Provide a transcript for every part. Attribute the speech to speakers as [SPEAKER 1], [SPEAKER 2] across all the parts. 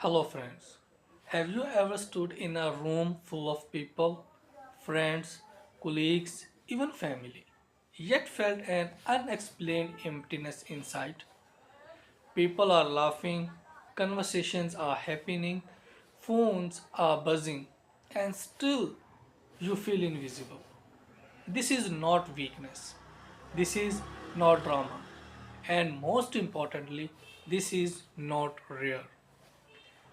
[SPEAKER 1] Hello, friends. Have you ever stood in a room full of people, friends, colleagues, even family, yet felt an unexplained emptiness inside? People are laughing, conversations are happening, phones are buzzing, and still you feel invisible. This is not weakness. This is not drama. And most importantly, this is not rare.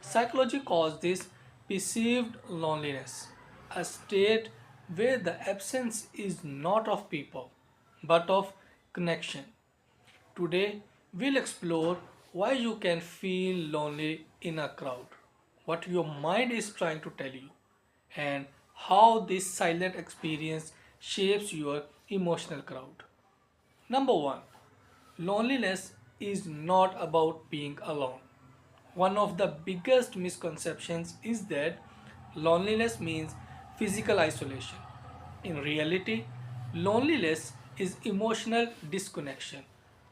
[SPEAKER 1] Psychology calls this perceived loneliness, a state where the absence is not of people but of connection. Today, we'll explore why you can feel lonely in a crowd, what your mind is trying to tell you, and how this silent experience shapes your emotional crowd. Number one, loneliness is not about being alone. One of the biggest misconceptions is that loneliness means physical isolation. In reality, loneliness is emotional disconnection.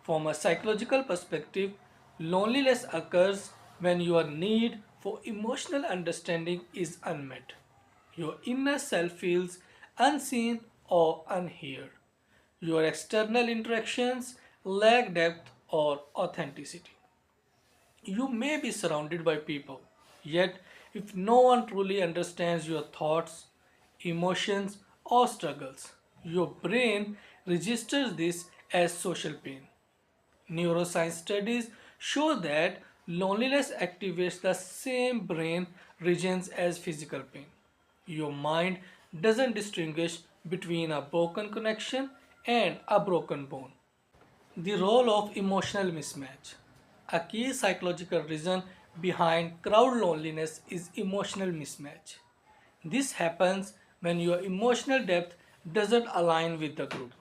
[SPEAKER 1] From a psychological perspective, loneliness occurs when your need for emotional understanding is unmet. Your inner self feels unseen or unheard. Your external interactions lack depth or authenticity. You may be surrounded by people, yet, if no one truly understands your thoughts, emotions, or struggles, your brain registers this as social pain. Neuroscience studies show that loneliness activates the same brain regions as physical pain. Your mind doesn't distinguish between a broken connection and a broken bone. The role of emotional mismatch. A key psychological reason behind crowd loneliness is emotional mismatch. This happens when your emotional depth doesn't align with the group.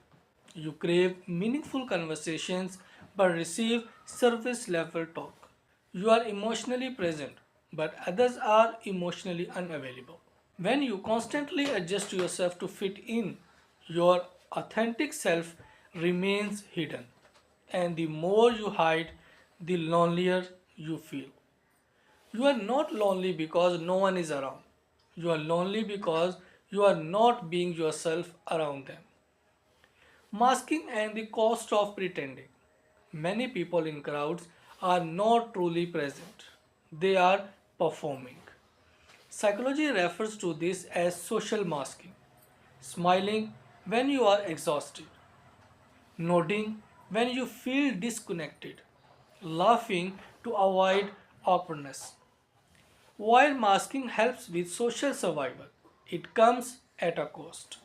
[SPEAKER 1] You crave meaningful conversations but receive surface level talk. You are emotionally present, but others are emotionally unavailable. When you constantly adjust yourself to fit in, your authentic self remains hidden. And the more you hide, the lonelier you feel. You are not lonely because no one is around. You are lonely because you are not being yourself around them. Masking and the cost of pretending. Many people in crowds are not truly present, they are performing. Psychology refers to this as social masking. Smiling when you are exhausted, nodding when you feel disconnected, laughing to avoid awkwardness. While masking helps with social survival, it comes at a cost.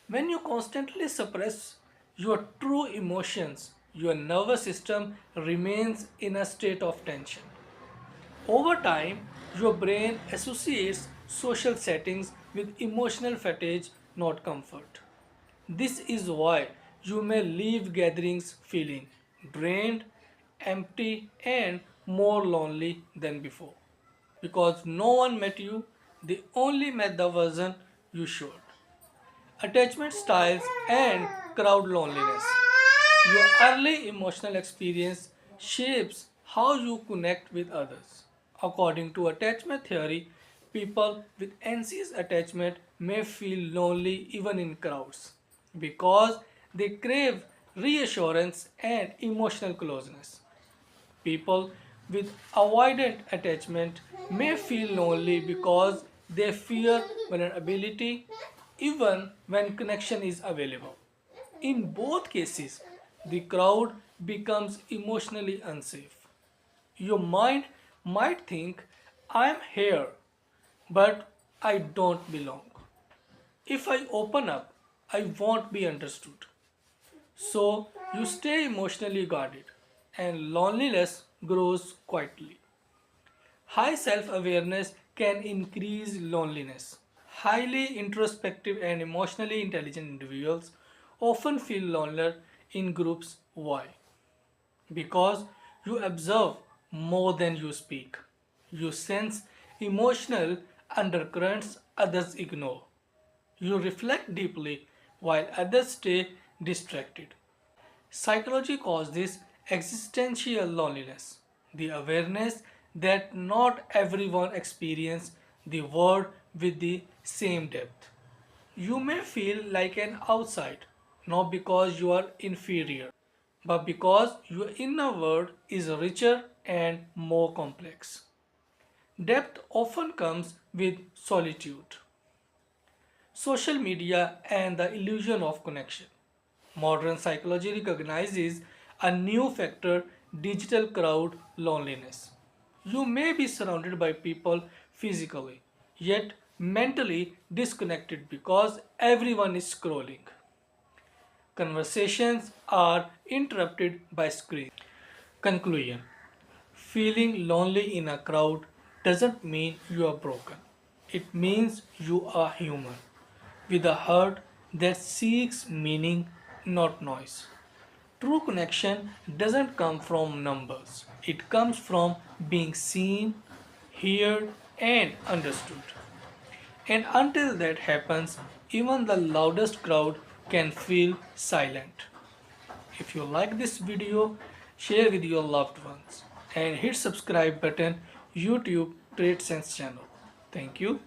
[SPEAKER 1] When you constantly suppress your true emotions, your nervous system remains in a state of tension. Over time, your brain associates social settings with emotional fatigue, not comfort. This is why you may leave gatherings feeling drained, empty, and more lonely than before. Because no one met you, they only met the version you showed. Attachment styles and crowd loneliness. Your early emotional experience shapes how you connect with others. According to attachment theory, people with anxious attachment may feel lonely even in crowds because they crave reassurance and emotional closeness. People with avoidant attachment may feel lonely because they fear vulnerability even when connection is available. In both cases, the crowd becomes emotionally unsafe. Your mind might think, I am here, but I don't belong. If I open up, I won't be understood. So you stay emotionally guarded, and loneliness grows quietly. High self awareness can increase loneliness. Highly introspective and emotionally intelligent individuals often feel lonelier in groups. Why? Because you observe more than you speak. You sense emotional undercurrents others ignore. You reflect deeply while others stay distracted. Psychology calls this existential loneliness, the awareness that not everyone experiences the world with the same depth. You may feel like an outside, not because you are inferior, but because your inner world is richer and more complex. Depth often comes with solitude, social media, and the illusion of connection. Modern psychology recognizes a new factor: digital crowd loneliness. You may be surrounded by people physically, yet mentally disconnected because everyone is scrolling. Conversations are interrupted by screens. Conclusion: feeling lonely in a crowd doesn't mean you are broken. It means you are human, with a heart that seeks meaning, not noise. True connection doesn't come from numbers, it comes from being seen, heard, and understood. And until that happens, even the loudest crowd can feel silent. If you like this video, share with your loved ones and hit subscribe button YouTube Trade Sense channel. Thank you.